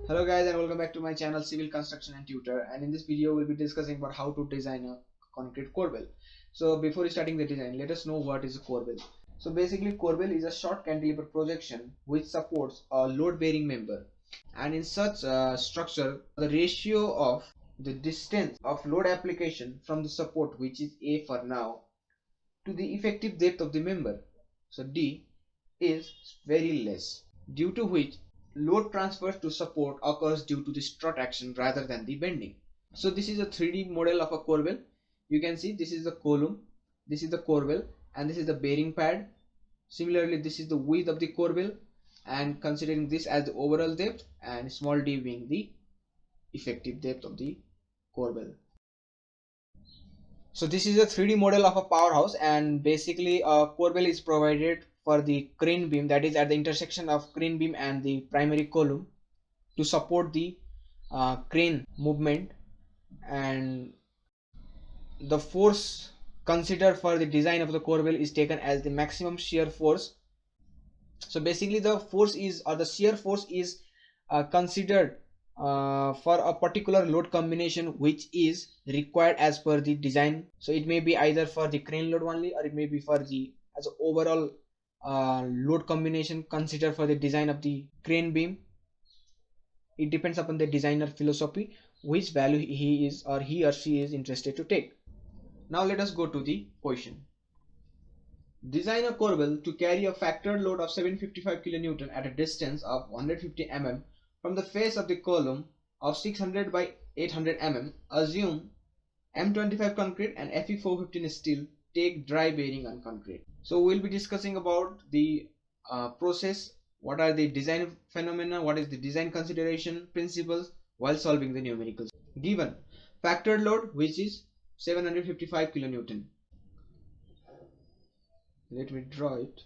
Hello guys, and welcome back to my channel Civil Construction and Tutor, and in this video we'll be discussing about how to design a concrete corbel. So before starting the design, let us know what is a corbel. So basically corbel is a short cantilever projection which supports a load bearing member, and in such a structure the ratio of the distance of load application from the support, which is A for now, to the effective depth of the member, so D, is very less, due to which load transfer to support occurs due to the strut action rather than the bending. So this is a 3D model of a corbel. You can see this is the column, this is the corbel, and this is the bearing pad. Similarly, this is the width of the corbel, and considering this as the overall depth and small d being the effective depth of the corbel. So this is a 3D model of a powerhouse, and basically a corbel is provided for the crane beam, that is at the intersection of crane beam and the primary column, to support the crane movement. And the force considered for the design of the corbel is taken as the maximum shear force. So basically the force is, or the shear force is considered for a particular load combination which is required as per the design. So it may be either for the crane load only, or it may be for the as overall load combination considered for the design of the crane beam. It depends upon the designer philosophy which value he or she is interested to take. Now let us go to the question. Design a corbel to carry a factored load of 755 kN at a distance of 150 mm from the face of the column of 600 by 800 mm. Assume M25 concrete and Fe415 steel. Take dry bearing on concrete. So we'll be discussing about the process, what are the design phenomena, what is the design consideration principles while solving the numericals. Given factored load which is 755 kN. Let me draw it.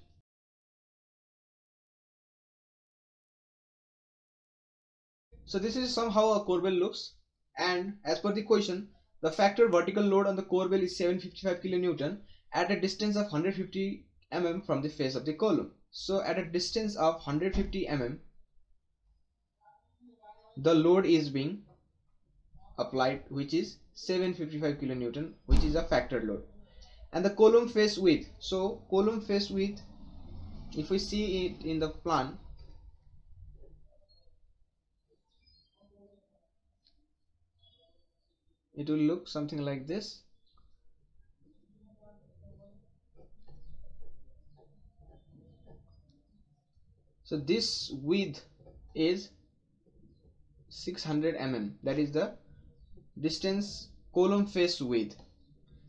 So this is somehow a corbel looks, and as per the question, the factored vertical load on the corbel is 755 kN at a distance of 150 mm from the face of the column. So at a distance of 150 mm, the load is being applied, which is 755 kN, which is a factored load. And the column face width, so column face width, if we see it in the plan, it will look something like this. So this width is 600 mm, that is the distance column face width.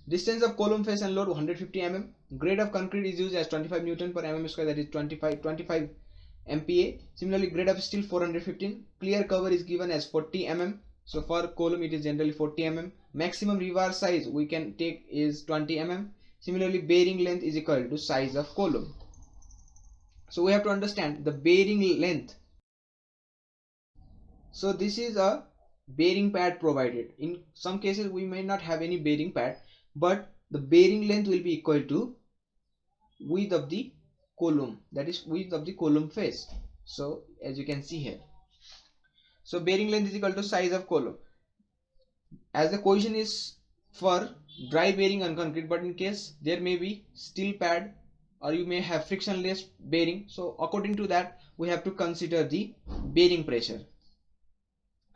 Distance of column face and load 150 mm. Grade of concrete is used as 25 Newton per mm square, that is 25 MPa. Similarly, grade of steel 415. Clear cover is given as 40 mm. So for column it is generally 40 mm. Maximum rebar size we can take is 20 mm. Similarly, bearing length is equal to size of column. So we have to understand the bearing length. So this is a bearing pad provided. In some cases we may not have any bearing pad, but the bearing length will be equal to width of the column, that is width of the column face. So as you can see here, so bearing length is equal to size of column. As the question is for dry bearing on concrete, but in case there may be steel pad or you may have frictionless bearing, so according to that we have to consider the bearing pressure.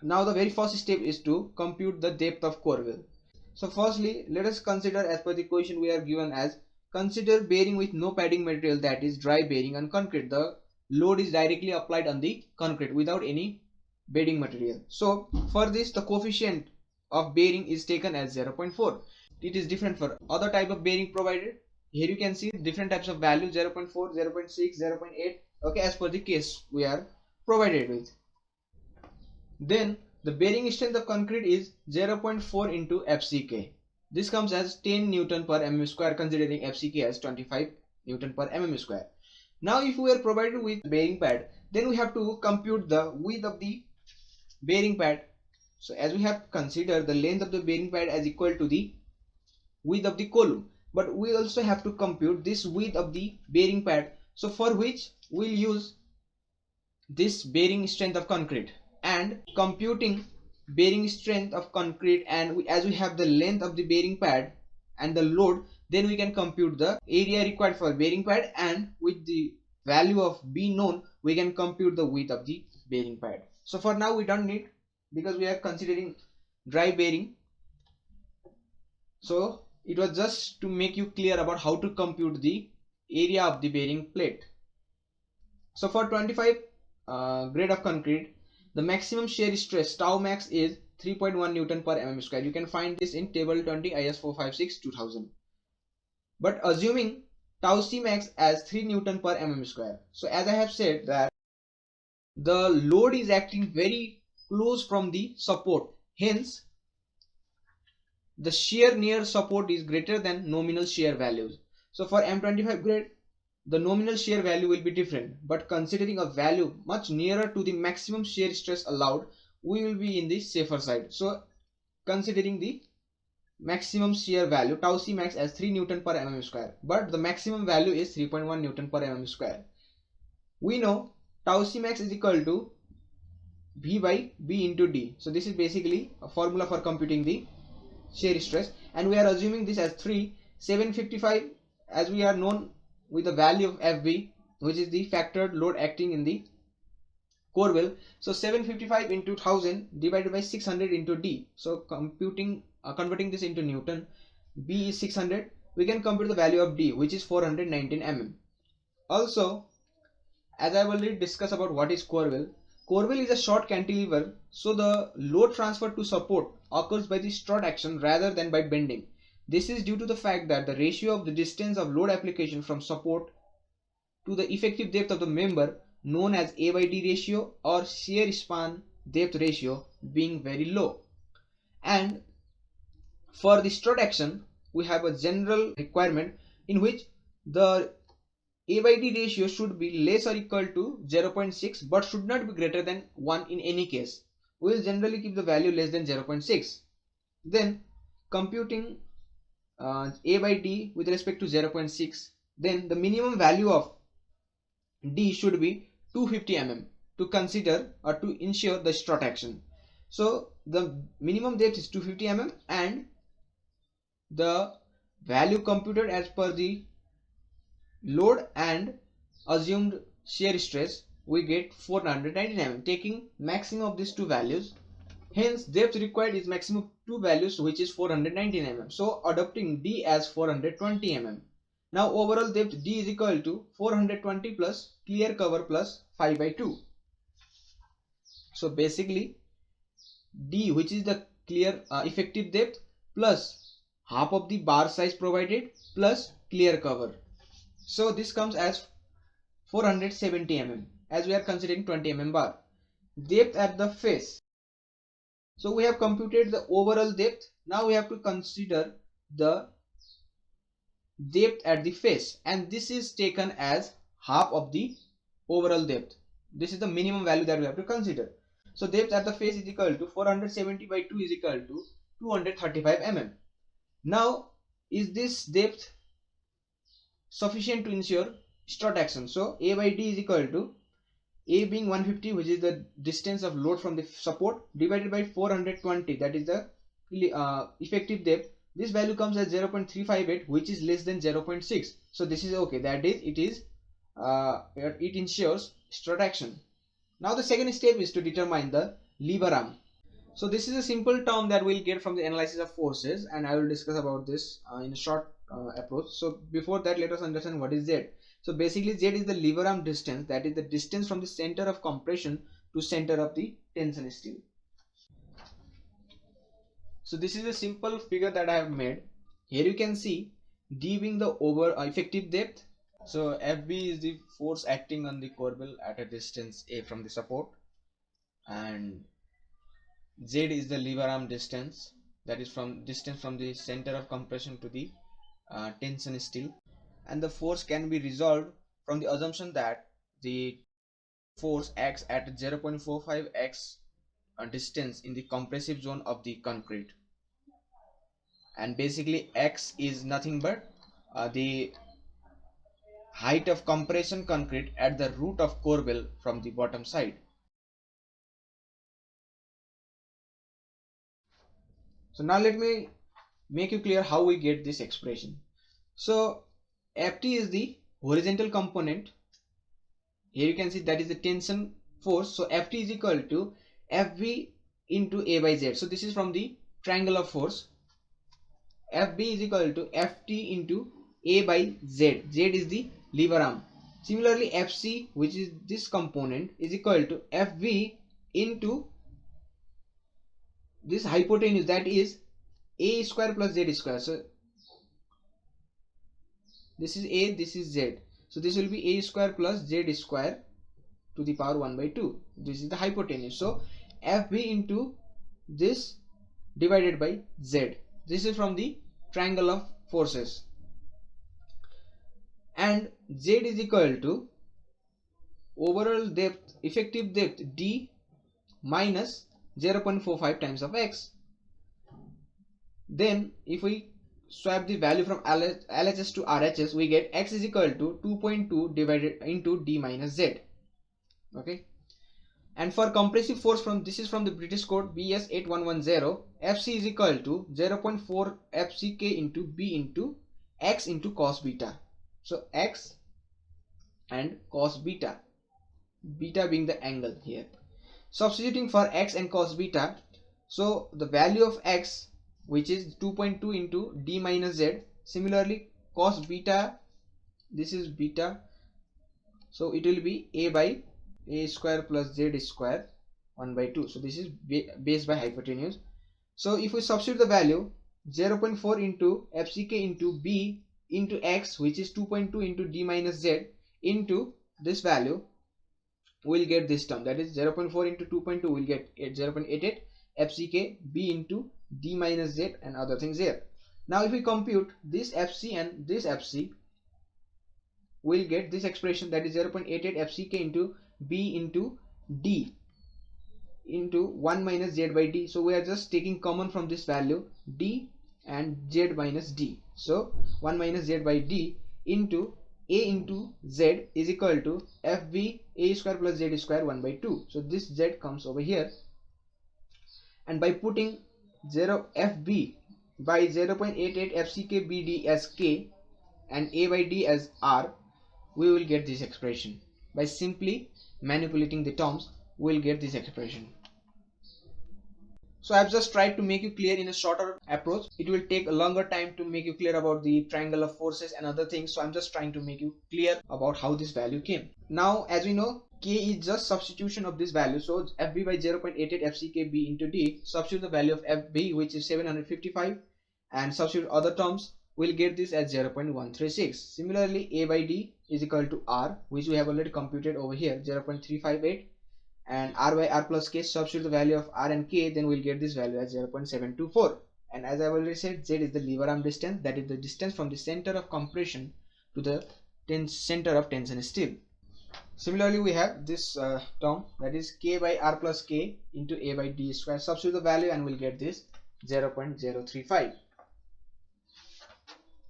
Now the very first step is to compute the depth of corbel. So firstly, let us consider, as per the question we are given as, consider bearing with no padding material, that is dry bearing on concrete. The load is directly applied on the concrete without any bedding material. So for this the coefficient of bearing is taken as 0.4. It is different for other type of bearing provided. Here you can see different types of values, 0.4, 0.6, 0.8, okay, as per the case we are provided with. Then the bearing strength of concrete is 0.4 into FCK. This comes as 10 Newton per mm square, considering FCK as 25 Newton per mm square. Now if we are provided with bearing pad, then we have to compute the width of the bearing pad. So as we have considered the length of the bearing pad as equal to the width of the column, but we also have to compute this width of the bearing pad. So for which we'll use this bearing strength of concrete, and computing bearing strength of concrete, and as we have the length of the bearing pad and the load, then we can compute the area required for bearing pad, and with the value of B known, we can compute the width of the bearing pad. So for now we don't need, because we are considering dry bearing. So it was just to make you clear about how to compute the area of the bearing plate. So for 25 grade of concrete, the maximum shear stress tau max is 3.1 Newton per mm square. You can find this in table 20 IS 456 2000. But assuming tau c max as 3 Newton per mm square. So as I have said that the load is acting very close from the support. Hence, the shear near support is greater than nominal shear values. So for M25 grade, the nominal shear value will be different, but considering a value much nearer to the maximum shear stress allowed, we will be in the safer side. So considering the maximum shear value tau c max as 3 Newton per mm square, but the maximum value is 3.1 Newton per mm square. We know tau c max is equal to V by B into D. So this is basically a formula for computing the shear stress, and we are assuming this as 755, as we are known with the value of FB, which is the factored load acting in the Corbel. So 755 into 1000 divided by 600 into D. So converting this into Newton, B is 600. We can compute the value of D, which is 419 mm. Also, as I have already discussed about what is Corvel. Corvel is a short cantilever, so the load transfer to support occurs by the strut action rather than by bending. This is due to the fact that the ratio of the distance of load application from support to the effective depth of the member, known as A by D ratio or shear span depth ratio, being very low. And for the strut action, we have a general requirement in which the A by D ratio should be less or equal to 0.6 but should not be greater than 1 in any case. We will generally keep the value less than 0.6. Then computing A by D with respect to 0.6, then the minimum value of D should be 250 mm to consider or to ensure the strut action. So the minimum depth is 250 mm and the value computed as per the load and assumed shear stress, we get 419 mm, taking maximum of these two values. Hence depth required is maximum two values, which is 419 mm. So adopting D as 420 mm. Now overall depth D is equal to 420 plus clear cover plus 5 by 2. So basically D, which is the clear effective depth, plus half of the bar size provided plus clear cover. So this comes as 470 mm, as we are considering 20 mm bar. Depth at the face. So we have computed the overall depth. Now we have to consider the depth at the face, and this is taken as half of the overall depth. This is the minimum value that we have to consider. So depth at the face is equal to 470 by 2 is equal to 235 mm. Now is this depth sufficient to ensure strut action? So A by D is equal to A being 150, which is the distance of load from the support, divided by 420, that is the effective depth. This value comes as 0.358, which is less than 0.6. So this is okay, that is it ensures strut action. Now the second step is to determine the lever arm. So this is a simple term that we'll get from the analysis of forces, and I will discuss about this in a short approach. So before that, let us understand what is Z. So basically Z is the lever arm distance, that is the distance from the center of compression to center of the tension steel. So this is a simple figure that I have made. Here you can see D being the effective depth. So FB is the force acting on the corbel at a distance A from the support, and Z is the lever arm distance, that is from distance from the center of compression to the tension steel. And the force can be resolved from the assumption that the force acts at 0.45x distance in the compressive zone of the concrete, and basically x is nothing but the height of compression concrete at the root of corbel from the bottom side. So now let me make you clear how we get this expression. So Ft is the horizontal component. Here you can see that is the tension force. So Ft is equal to Fv into A by Z. So this is from the triangle of force. Fb is equal to Ft into A by Z. Z is the lever arm. Similarly, Fc, which is this component, is equal to Fv into this hypotenuse, that is A square plus Z square. So this is A, this is Z. So this will be A square plus Z square to the power 1 by 2. This is the hypotenuse. So Fb into this divided by Z. This is from the triangle of forces. And Z is equal to overall depth, effective depth D minus 0.45 times of X. Then if we swap the value from LHS to RHS, we get X is equal to 2.2 divided into D minus Z. Okay. And for compressive force, from this is from the British code BS 8110, Fc is equal to 0.4 FCK into B into X into cos beta. So X and cos beta, beta being the angle here. Substituting for X and cos beta, so the value of X, which is 2.2 into D minus Z. Similarly, cos beta, this is beta, so it will be A by A square plus Z square 1 by 2. So this is base by hypotenuse. So if we substitute the value 0.4 into FCK into B into X, which is 2.2 into D minus Z, into this value, we'll get this term, that is 0.4 into 2.2, we'll get 0.88 FCK B into D minus Z and other things here. Now if we compute this FC and this FC, we'll get this expression, that is 0.88 FCK into B into D into 1 minus Z by D. So we are just taking common from this value D and Z minus D. So 1 minus Z by D into A into Z is equal to FB A square plus Z square 1 by 2. So this Z comes over here, and by putting 0 FB by 0.88 FCK BD as K and A by D as R, we will get this expression. By simply manipulating the terms, we will get this expression. So I've just tried to make you clear in a shorter approach. It will take a longer time to make you clear about the triangle of forces and other things. So I'm just trying to make you clear about how this value came. Now, as we know, K is just substitution of this value. So FB by 0.88 FCK B into D, substitute the value of FB, which is 755, and substitute other terms, we'll get this as 0.136. Similarly, A by D is equal to R, which we have already computed over here, 0.358. And R by R plus K, substitute the value of R and K, then we'll get this value as 0.724. And as I've already said, Z is the lever arm distance, that is the distance from the center of compression to the center of tension steel. Similarly, we have this term, that is K by R plus K into A by D square. Substitute the value and we'll get this 0.035.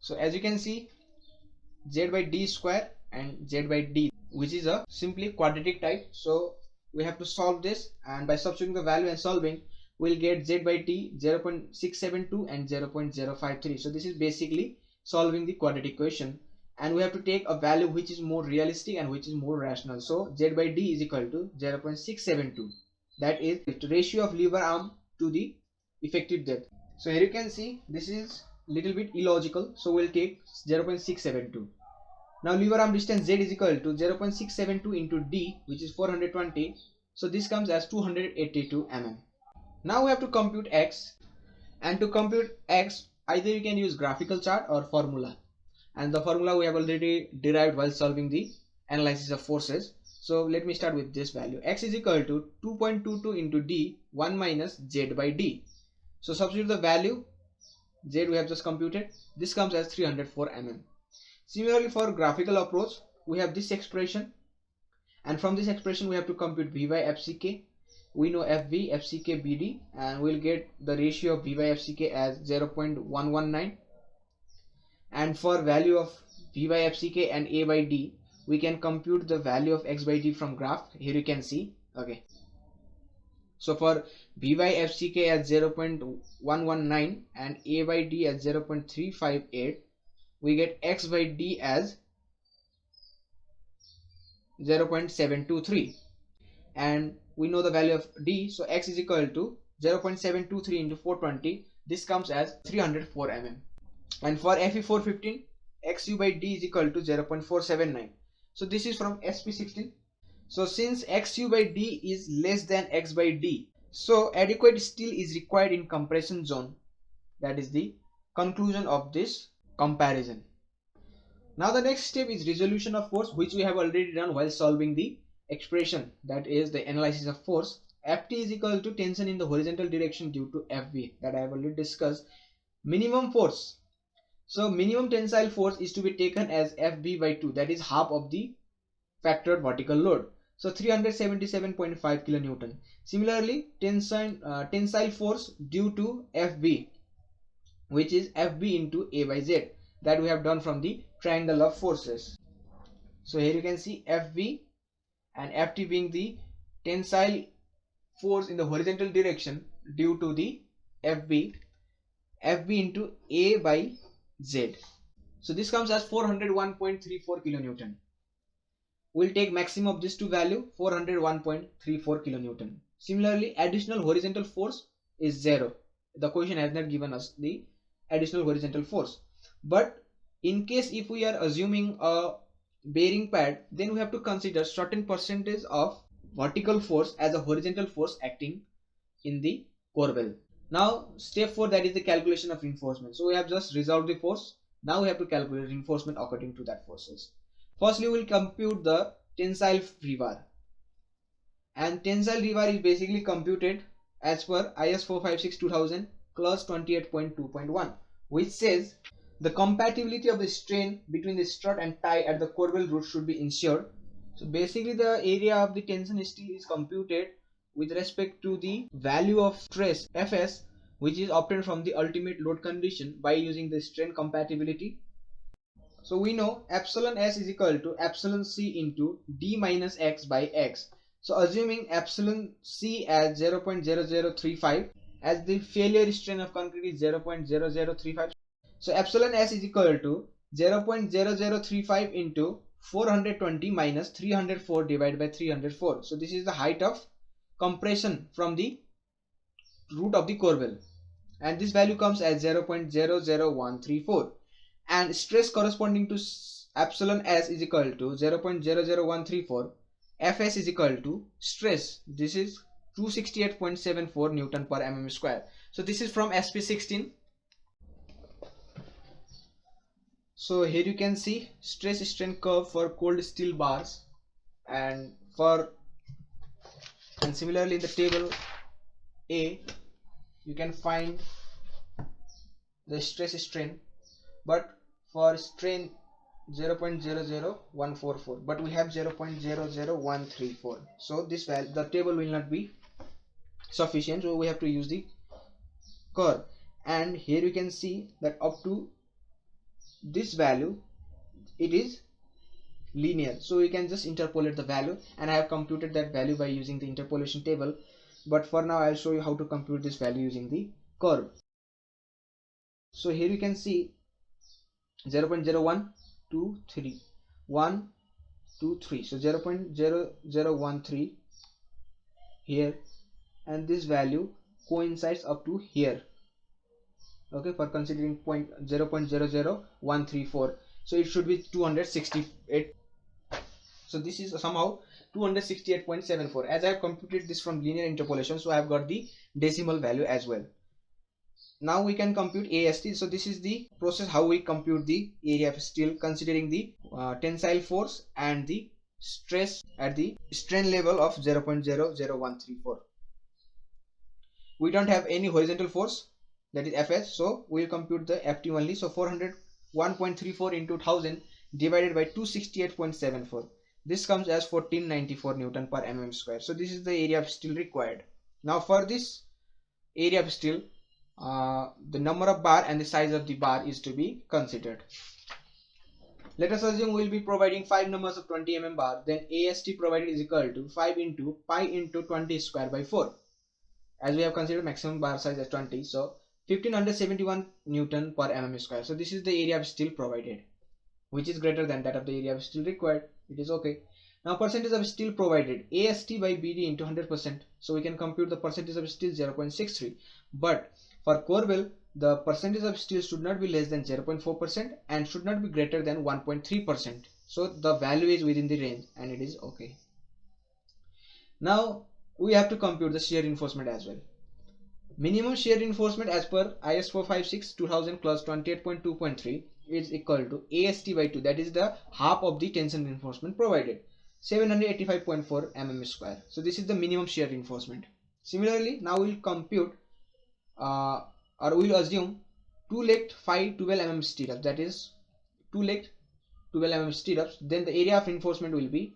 So as you can see, Z by D square and Z by D, which is a simply quadratic type. So we have to solve this, and by substituting the value and solving, we'll get Z by D 0.672 and 0.053. So this is basically solving the quadratic equation, and we have to take a value which is more realistic and which is more rational. So Z by D is equal to 0.672. That is the ratio of lever arm to the effective depth. So here you can see this is little bit illogical. So we'll take 0.672. Now lever arm distance Z is equal to 0.672 into D, which is 420. So this comes as 282 mm. Now we have to compute X, and to compute X, either you can use graphical chart or formula, and the formula we have already derived while solving the analysis of forces. So let me start with this value. X is equal to 2.22 into D 1 minus Z by D. So substitute the value, Z we have just computed, this comes as 304 mm. Similarly, for graphical approach, we have this expression, and from this expression we have to compute V by FCK. We know FV, FCK, BD, and we'll get the ratio of V by FCK as 0.119. And for value of V by FCK and A by D, we can compute the value of X by D from graph. Here you can see. Okay. So for B by FCK as 0.119 and A by D as 0.358, we get X by D as 0.723, and we know the value of D, so X is equal to 0.723 into 420. This comes as 304 mm. And for Fe415, XU by D is equal to 0.479. So this is from SP16. So since XU by D is less than X by D, so adequate steel is required in compression zone. That is the conclusion of this comparison. Now the next step is resolution of force, which we have already done while solving the expression, that is the analysis of force. Ft is equal to tension in the horizontal direction due to Fb, that I have already discussed. Minimum force. So minimum tensile force is to be taken as Fb by 2, that is half of the factored vertical load. So 377.5 kilonewton. Similarly, tensile force due to Fb, which is Fb into A by Z, that we have done from the triangle of forces. So here you can see Fb and Ft being the tensile force in the horizontal direction due to the Fb into A by Z. So this comes as 401.34 kilonewton. We'll take maximum of this two value, 401.34 kilonewton. Similarly, additional horizontal force is 0. The question has not given us the additional horizontal force. But in case if we are assuming a bearing pad, then we have to consider certain percentage of vertical force as a horizontal force acting in the Corbel. Now step 4, that is the calculation of reinforcement. So we have just resolved the force. Now we have to calculate reinforcement according to that forces. Firstly, we will compute the tensile rebar. And tensile rebar is basically computed as per IS 456-2000 clause 28.2.1, which says the compatibility of the strain between the strut and tie at the Corvel root should be ensured. So basically the area of the tension steel is computed with respect to the value of stress Fs, which is obtained from the ultimate load condition by using the strain compatibility. So we know epsilon S is equal to epsilon C into D minus X by X. So assuming epsilon C as 0.0035, as the failure strain of concrete is 0.0035. So epsilon S is equal to 0.0035 into 420 minus 304 divided by 304. So this is the height of compression from the root of the Corbel, and this value comes as 0.00134, and stress corresponding to epsilon S is equal to 0.00134. Fs is equal to stress, this is 268.74 Newton per mm square. So this is from SP16. So here you can see stress strain curve for cold steel bars, and similarly in the table A you can find the stress strain, but for strain 0.00144, but we have 0.00134. So this value, the table will not be sufficient, so we have to use the curve. And here you can see that up to this value it is linear, so we can just interpolate the value, and I have computed that value by using the interpolation table. But for now I'll show you how to compute this value using the curve. So here you can see 0.0123 123, so 0.0013 here, and this value coincides up to here, okay, for considering 0.00134. so it should be 268. So this is somehow 268.74. as I have computed this from linear interpolation, so I have got the decimal value as well. Now we can compute AST. So this is the process how we compute the area of steel, considering the tensile force and the stress at the strain level of 0.00134. We don't have any horizontal force, that is Fs, so we will compute the Ft only. So 401.34 into 1000 divided by 268.74. This comes as 1494 Newton per mm square. So this is the area of steel required. Now for this area of steel, the number of bar and the size of the bar is to be considered. Let us assume we will be providing 5 numbers of 20 mm bar, then AST provided is equal to 5 into pi into 20 square by 4. as we have considered maximum bar size as 20, so 1571 Newton per mm square. So this is the area of steel provided, which is greater than that of the area of steel required. It is okay. Now percentage of steel provided, AST by BD into 100%. So we can compute the percentage of steel 0.63. But for Corbel, the percentage of steel should not be less than 0.4% and should not be greater than 1.3%. So the value is within the range and it is okay. Now we have to compute the shear reinforcement as well. Minimum shear reinforcement as per IS 456 2000 clause 28.2.3 is equal to AST by 2, that is the half of the tension reinforcement provided, 785.4 mm square. So this is the minimum shear reinforcement. Similarly, now we'll compute or we'll assume 2-legged 512 mm stirrups, that is 2-legged 12 mm stirrups. Then the area of reinforcement will be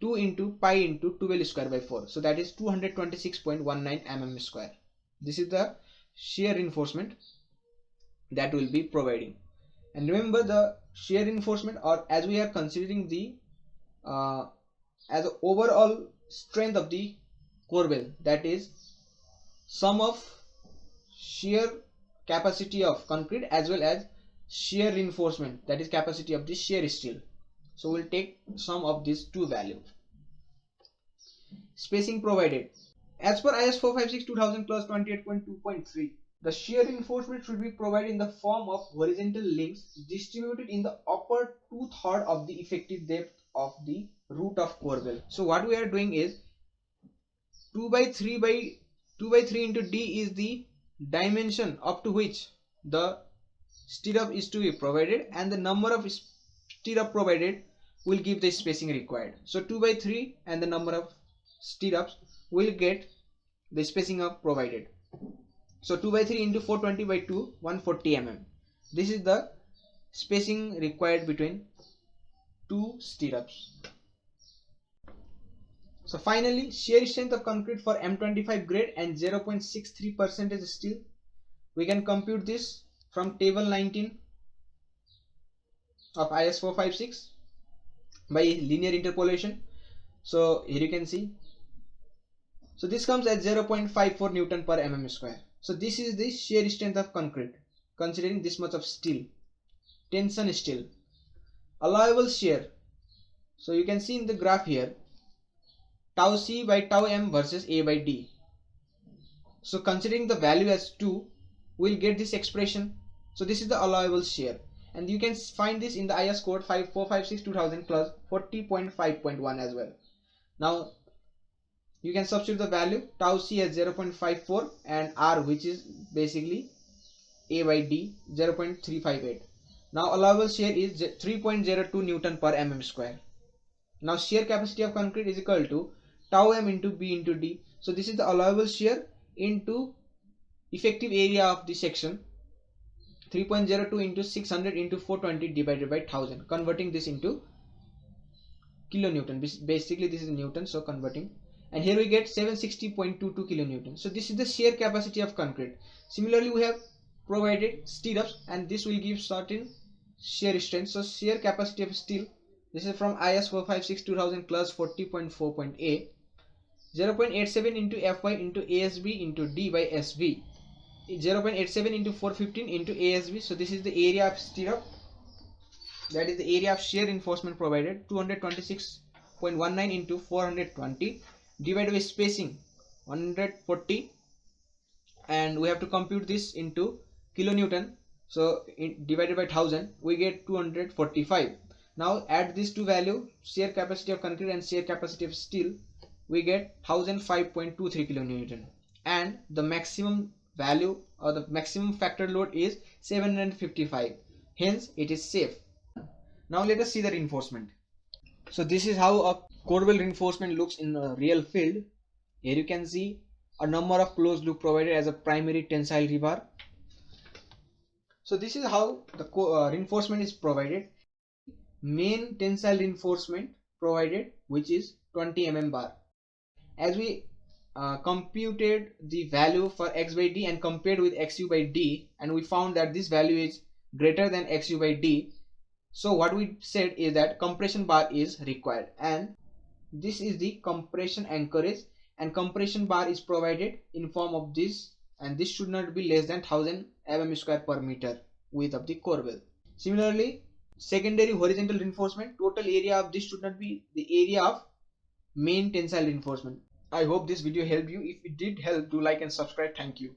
2 into pi into 12 square by 4, so that is 226.19 mm square. This is the shear reinforcement that will be providing. And remember, the shear reinforcement, or as we are considering the as a overall strength of the Corbel, that is sum of shear capacity of concrete as well as shear reinforcement, that is capacity of the shear steel. So we'll take sum of these two values. Spacing provided as per IS 456 2000 clause 28.2.3, the shear reinforcement should be provided in the form of horizontal links distributed in the upper 2/3 of the effective depth of the root of Corbel. So what we are doing is 2 by 3 into D is the dimension up to which the stirrup is to be provided, and the number of stirrup provided will give the spacing required. So 2 by 3 and the number of stirrups will get the spacing of provided. So 2 by 3 into 420 by 2, 140 mm. This is the spacing required between two stirrups. So finally, shear strength of concrete for M25 grade and 0.63% steel. We can compute this from table 19 of IS 456 by linear interpolation. So here you can see. So this comes at 0.54 Newton per mm square. So this is the shear strength of concrete considering this much of steel, tension steel. Allowable shear. So you can see in the graph here, tau C by tau M versus A by D. So considering the value as 2, we'll get this expression. So this is the allowable shear, and you can find this in the IS code 456 2000 plus 40.5.1 as well. Now you can substitute the value tau C as 0.54 and R, which is basically A by D, 0.358. Now allowable shear is 3.02 Newton per mm square. Now shear capacity of concrete is equal to tau M into B into D. So this is the allowable shear into effective area of the section, 3.02 into 600 into 420 divided by 1000, converting this into kilonewton. Basically this is Newton, so converting, and here we get 760.22 kilonewton. So this is the shear capacity of concrete. Similarly, we have provided stirrups, and this will give certain shear strength. So shear capacity of steel, this is from IS 456 2000 class 40.4.a, 0.87 into Fy into ASB into D by SV, 0.87 into 415 into ASB. So this is the area of stirrup, that is the area of shear reinforcement provided, 226.19 into 420 divided by spacing 140, and we have to compute this into kilonewton. So divided by 1000, we get 245. Now add these two value, shear capacity of concrete and shear capacity of steel, we get 1005.23 kilonewton, and the maximum value or the maximum factor load is 755, hence it is safe. Now let us see the reinforcement. So this is how a Corbel reinforcement looks in a real field. Here you can see a number of closed loop provided as a primary tensile rebar. So this is how the reinforcement is provided. Main tensile reinforcement provided, which is 20 mm bar. As we computed the value for x by d and compared with xu by d, and we found that this value is greater than xu by d. So what we said is that compression bar is required, and this is the compression anchorage and compression bar is provided in form of this, and this should not be less than 1000 mm square per meter width of the corbel. Similarly, secondary horizontal reinforcement, total area of this should not be the area of main tensile reinforcement. I hope this video helped you. If it did help, do like and subscribe. Thank you.